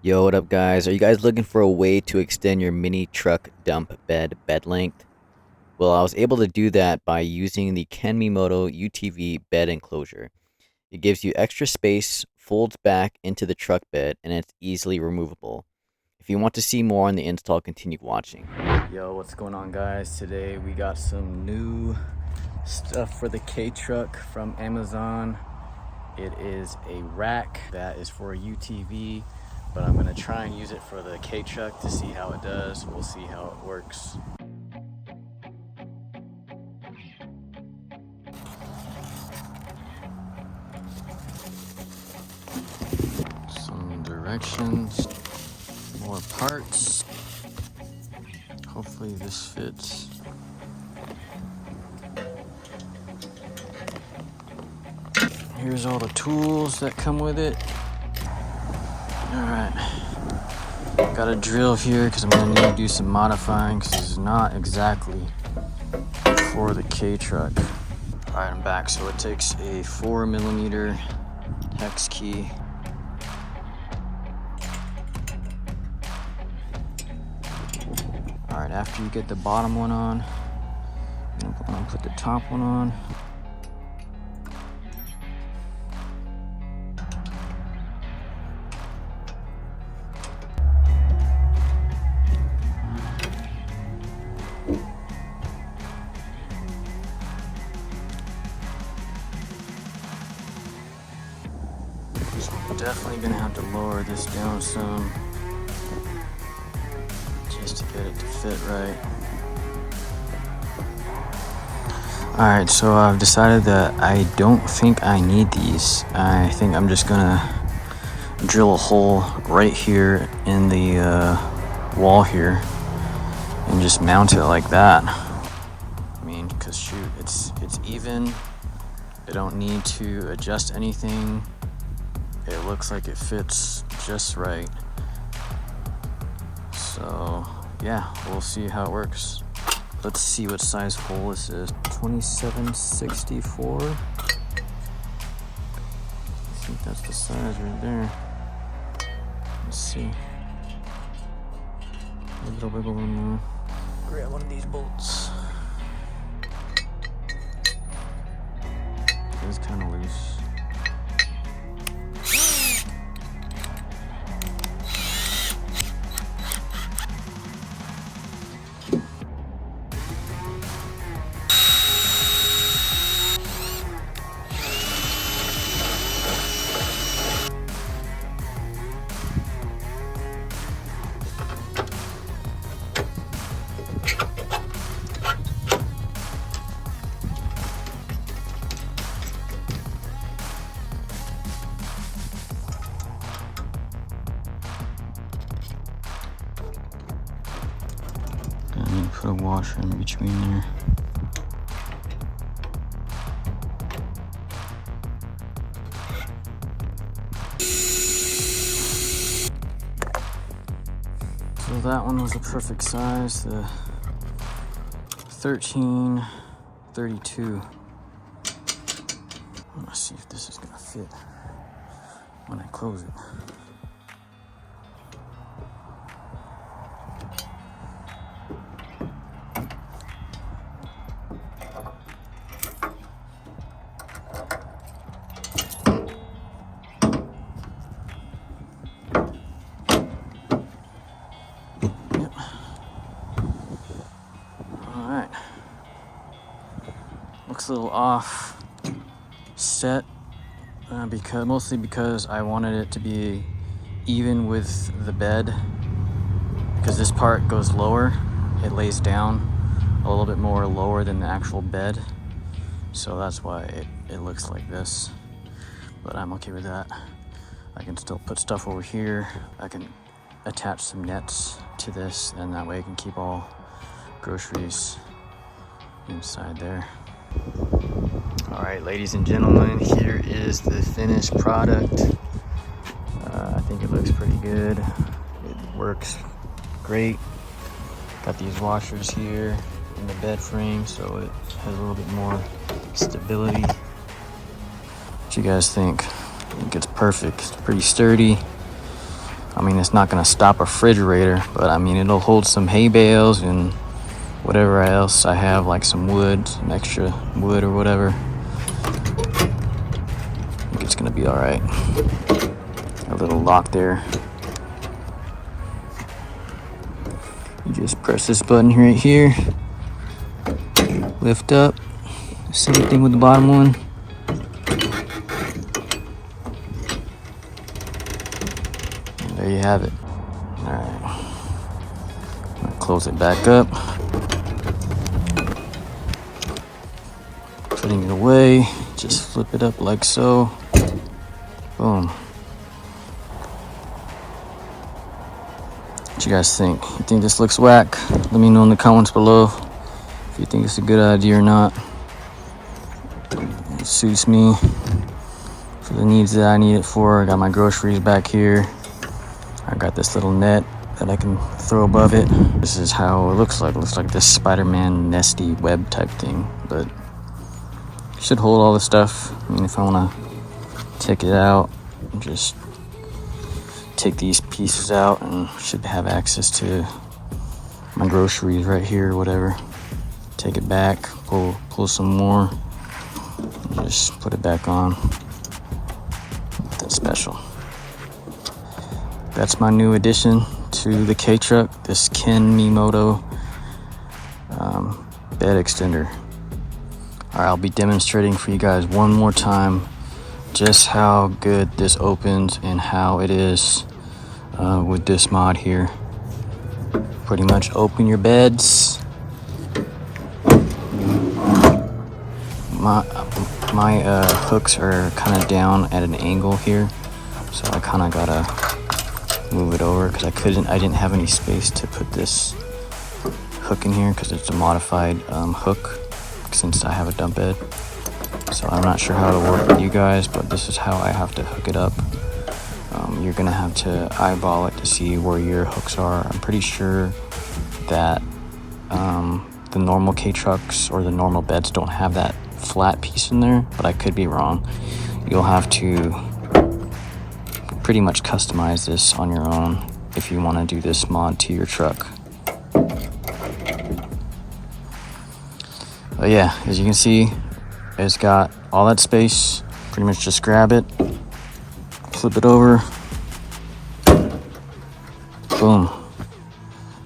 Yo, what up guys? Are you guys looking for a way to extend your mini truck dump bed length? Well, I was able to do that by using the Kenmimoto UTV bed enclosure. It gives you extra space, folds back into the truck bed, and it's easily removable. If you want to see more on the install, continue watching. Yo, what's going on guys? Today we got some new stuff for the K truck from Amazon. It is a rack that is for a UTV, but I'm gonna try and use it for the K truck to see how it does. We'll see how it works. Some directions, more parts. Hopefully this fits. Here's all the tools that come with it. Alright, got a drill here because I'm going to need to do some modifying because it's not exactly for the K truck. Alright, I'm back. So it takes a 4mm hex key. Alright, after you get the bottom one on, I'm going to put the top one on. Definitely gonna have to lower this down some just to get it to fit right. Alright, so I've decided that I don't think I need these. I think I'm just gonna drill a hole right here in the wall here and just mount it like that. I mean, cause shoot, it's even. I don't need to adjust anything. It looks like it fits just right. So yeah, we'll see how it works. Let's see what size hole this is. 2764. I think that's the size right there. Let's see. A little wiggle room more. Grab one of these bolts. It's kind of loose. I need to put a washer in between there. So that one was a perfect size, the 1332. Let's see if this is gonna fit when I close it. Alright. Looks a little off set mostly because I wanted it to be even with the bed, because this part goes lower. It lays down a little bit more lower than the actual bed, so that's why it looks like this, but I'm okay with that. I can still put stuff over here. I can attach some nets to this, and that way I can keep all groceries inside there. All right, ladies and gentlemen, here is the finished product. I think it looks pretty good. It works great. Got these washers here in the bed frame, so it has a little bit more stability. What you guys think? I think it's perfect. It's pretty sturdy. I mean, it's not gonna stop a refrigerator, but I mean, it'll hold some hay bales and whatever else I have, like some wood, some extra wood or whatever. I think it's gonna be all right. A little lock there. You just press this button right here, lift up. Same thing with the bottom one. And there you have it. All right. I'm gonna close it back up. Putting it away. Just flip it up like so. Boom. What you guys think? You think this looks whack? Let me know in the comments below if you think it's a good idea or not. It suits me for the needs that I need it for. I got my groceries back here. I got this little net that I can throw above it. This is how it looks like. It looks like this Spider-Man nesty web type thing, but it should hold all the stuff. I mean, if I want to take it out, just take these pieces out and should have access to my groceries right here or whatever. Take it back, pull some more, and just put it back on. That's special. That's my new addition to the Kei truck, this Kenmimoto bed extender. All right, I'll be demonstrating for you guys one more time just how good this opens and how it is with this mod here. Pretty much open your beds. My hooks are kind of down at an angle here, so I kind of gotta move it over because I didn't have any space to put this hook in here because it's a modified hook since I have a dump bed. So I'm not sure how it'll work with you guys, but this is how I have to hook it up. You're gonna have to eyeball it to see where your hooks are. I'm pretty sure that the normal Kei trucks or the normal beds don't have that flat piece in there, but I could be wrong. You'll have to pretty much customize this on your own if you want to do this mod to your truck. But yeah, as you can see, it's got all that space. Pretty much just grab it, flip it over, boom,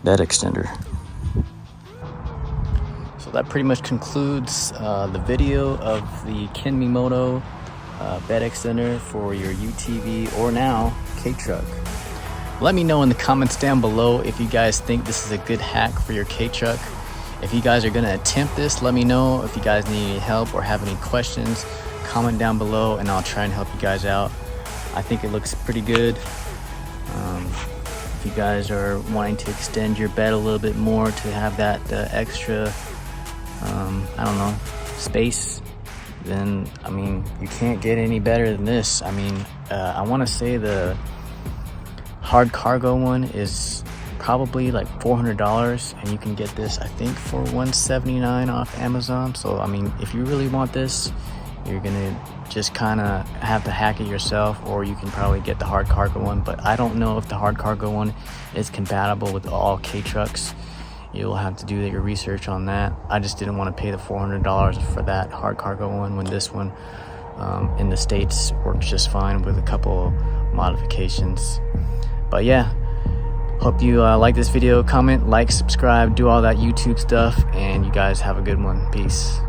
bed extender. So that pretty much concludes the video of the Kenmimoto bed extender for your UTV or now Kei truck. Let me know in the comments down below if you guys think this is a good hack for your Kei truck. If you guys are gonna attempt this, let me know. If you guys need any help or have any questions, comment down below and I'll try and help you guys out. I think it looks pretty good. If you guys are wanting to extend your bed a little bit more to have that extra, I don't know, space, then I mean, you can't get any better than this. I mean, I want to say the hard cargo one is probably like $400, and you can get this I think for $179 off Amazon. So I mean, if you really want this, you're gonna just kind of have to hack it yourself, or you can probably get the hard cargo one, but I don't know if the hard cargo one is compatible with all Kei trucks. You'll have to do your research on that. I just didn't want to pay the $400 for that hard cargo one when this one in the States works just fine with a couple modifications. But yeah, hope you like this video. Comment, like, subscribe, do all that YouTube stuff, and you guys have a good one. Peace.